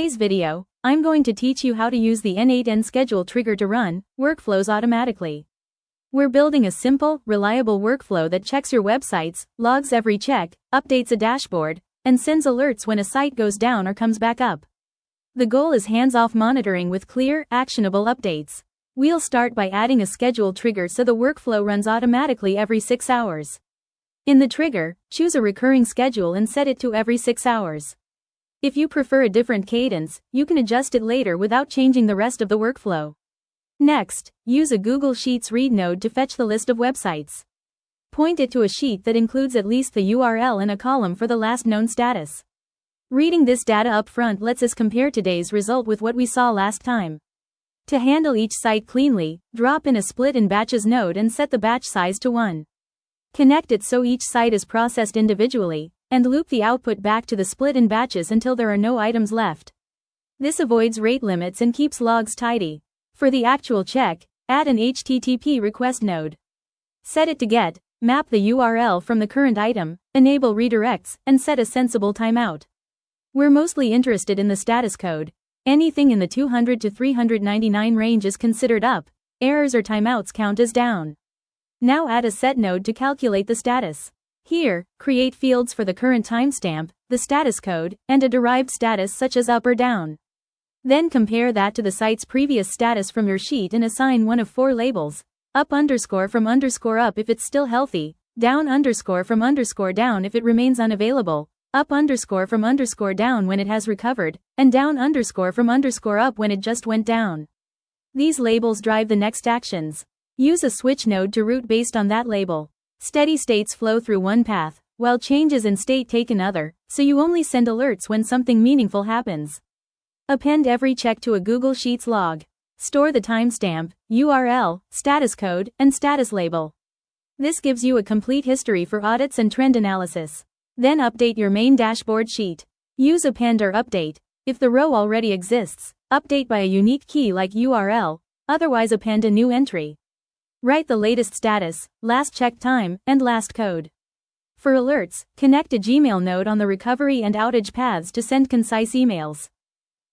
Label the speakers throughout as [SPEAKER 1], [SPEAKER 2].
[SPEAKER 1] In today's video, I'm going to teach you how to use the n8n schedule trigger to run workflows automatically. We're building a simple, reliable workflow that checks your websites, logs every check, updates a dashboard, and sends alerts when a site goes down or comes back up. The goal is hands-off monitoring with clear, actionable updates. We'll start by adding a schedule trigger so the workflow runs automatically every 6 hours. In the trigger, choose a recurring schedule and set it to every 6 hours. If you prefer a different cadence, you can adjust it later without changing the rest of the workflow. Next, use a Google Sheets read node to fetch the list of websites. Point it to a sheet that includes at least the URL and a column for the last known status. Reading this data up front lets us compare today's result with what we saw last time. To handle each site cleanly, drop in a split in batches node and set the batch size to 1. Connect it so each site is processed individually, and loop the output back to the split in batches until there are no items left. This avoids rate limits and keeps logs tidy. For the actual check, add an HTTP request node. Set it to GET, map the URL from the current item, enable redirects, and set a sensible timeout. We're mostly interested in the status code. Anything in the 200 to 399 range is considered up, errors or timeouts count as down. Now add a set node to calculate the status. Here, create fields for the current timestamp, the status code, and a derived status such as up or down. Then compare that to the site's previous status from your sheet and assign one of 4 labels: up underscore from underscore up if it's still healthy, down underscore from underscore down if it remains unavailable, up underscore from underscore down when it has recovered, and down underscore from underscore up when it just went down. These labels drive the next actions. Use a switch node to route based on that label. Steady states flow through one path, while changes in state take another, so you only send alerts when something meaningful happens. Append every check to a Google Sheets log. Store the timestamp, URL, status code, and status label. This gives you a complete history for audits and trend analysis. Then update your main dashboard sheet. Use append or update. If the row already exists, update by a unique key like URL, otherwise append a new entry. Write the latest status, last check time, and last code. For alerts, connect a Gmail node on the recovery and outage paths to send concise emails.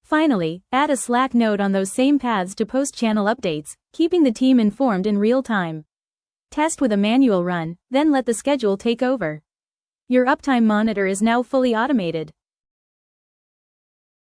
[SPEAKER 1] Finally, add a Slack node on those same paths to post channel updates, keeping the team informed in real time. Test with a manual run, then let the schedule take over. Your uptime monitor is now fully automated.